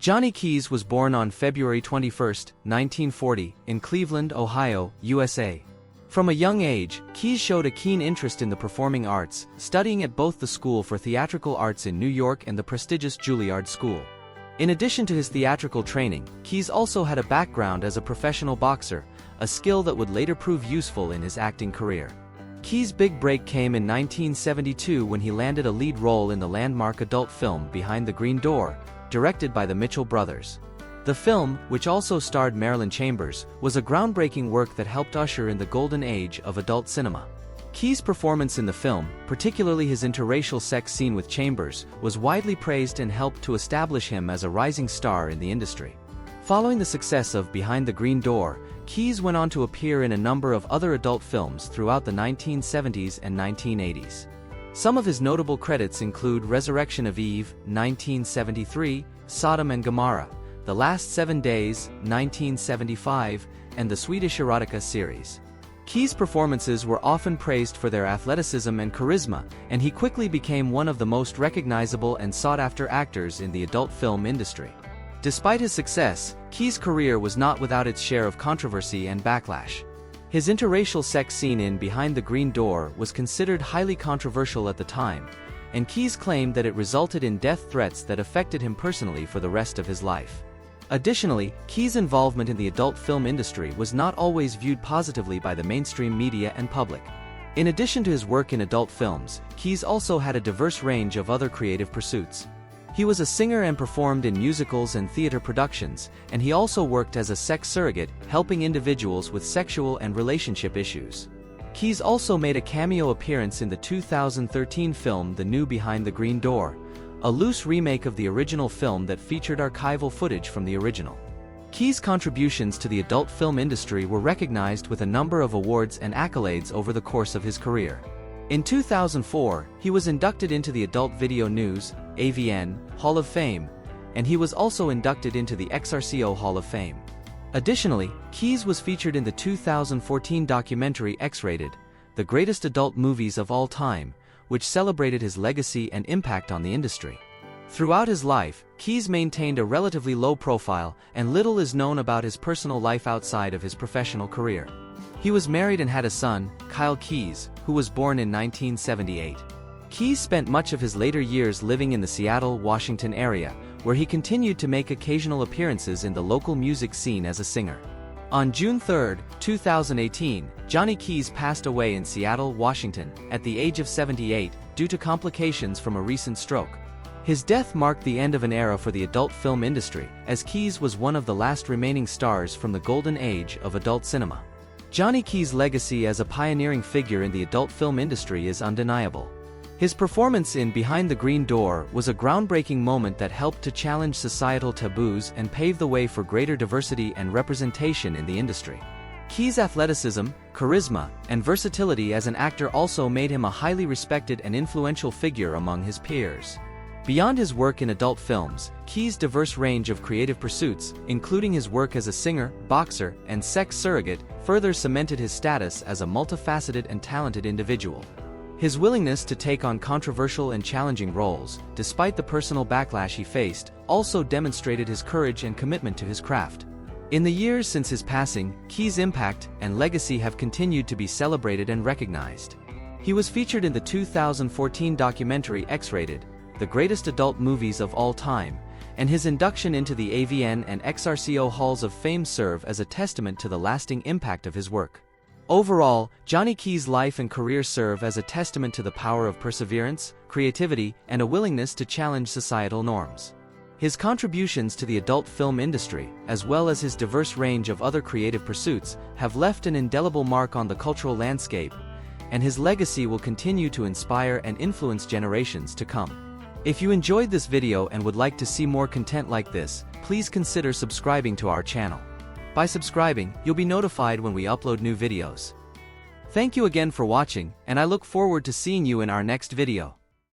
Johnnie Keyes was born on February 21, 1940, in Cleveland, Ohio, USA. From a young age, Keyes showed a keen interest in the performing arts, studying at both the School for Theatrical Arts in New York and the prestigious Juilliard School. In addition to his theatrical training, Keyes also had a background as a professional boxer, a skill that would later prove useful in his acting career. Keyes' big break came in 1972 when he landed a lead role in the landmark adult film Behind the Green Door, directed by the Mitchell brothers. The film, which also starred Marilyn Chambers, was a groundbreaking work that helped usher in the golden age of adult cinema. Keyes' performance in the film, particularly his interracial sex scene with Chambers, was widely praised and helped to establish him as a rising star in the industry. Following the success of Behind the Green Door, Keyes went on to appear in a number of other adult films throughout the 1970s and 1980s. Some of his notable credits include Resurrection of Eve, 1973, Sodom and Gomorrah, The Last 7 Days, 1975, and the Swedish erotica series. Keyes' performances were often praised for their athleticism and charisma, and he quickly became one of the most recognizable and sought-after actors in the adult film industry. Despite his success, Keyes' career was not without its share of controversy and backlash. His interracial sex scene in Behind the Green Door was considered highly controversial at the time, and Keyes claimed that it resulted in death threats that affected him personally for the rest of his life. Additionally, Keyes' involvement in the adult film industry was not always viewed positively by the mainstream media and public. In addition to his work in adult films, Keyes also had a diverse range of other creative pursuits. He was a singer and performed in musicals and theater productions, and he also worked as a sex surrogate, helping individuals with sexual and relationship issues. Keyes also made a cameo appearance in the 2013 film The New Behind the Green Door, a loose remake of the original film that featured archival footage from the original. Keyes' contributions to the adult film industry were recognized with a number of awards and accolades over the course of his career. In 2004, he was inducted into the Adult Video News (AVN) Hall of Fame, and he was also inducted into the XRCO Hall of Fame. Additionally, Keyes was featured in the 2014 documentary X-Rated, The Greatest Adult Movies of All Time, which celebrated his legacy and impact on the industry. Throughout his life, Keyes maintained a relatively low profile, and little is known about his personal life outside of his professional career. He was married and had a son, Kyle Keyes, who was born in 1978. Keyes spent much of his later years living in the Seattle, Washington area, where he continued to make occasional appearances in the local music scene as a singer. On June 3, 2018, Johnnie Keyes passed away in Seattle, Washington, at the age of 78, due to complications from a recent stroke. His death marked the end of an era for the adult film industry, as Keyes was one of the last remaining stars from the golden age of adult cinema. Johnnie Keyes' legacy as a pioneering figure in the adult film industry is undeniable. His performance in Behind the Green Door was a groundbreaking moment that helped to challenge societal taboos and pave the way for greater diversity and representation in the industry. Keyes' athleticism, charisma, and versatility as an actor also made him a highly respected and influential figure among his peers. Beyond his work in adult films, Keyes' diverse range of creative pursuits, including his work as a singer, boxer, and sex surrogate, further cemented his status as a multifaceted and talented individual. His willingness to take on controversial and challenging roles, despite the personal backlash he faced, also demonstrated his courage and commitment to his craft. In the years since his passing, Keyes' impact and legacy have continued to be celebrated and recognized. He was featured in the 2014 documentary X-Rated, The Greatest Adult Movies of All Time, and his induction into the AVN and XRCO Halls of Fame serve as a testament to the lasting impact of his work. Overall, Johnnie Keyes' life and career serve as a testament to the power of perseverance, creativity, and a willingness to challenge societal norms. His contributions to the adult film industry, as well as his diverse range of other creative pursuits, have left an indelible mark on the cultural landscape, and his legacy will continue to inspire and influence generations to come. If you enjoyed this video and would like to see more content like this, please consider subscribing to our channel. By subscribing, you'll be notified when we upload new videos. Thank you again for watching, and I look forward to seeing you in our next video.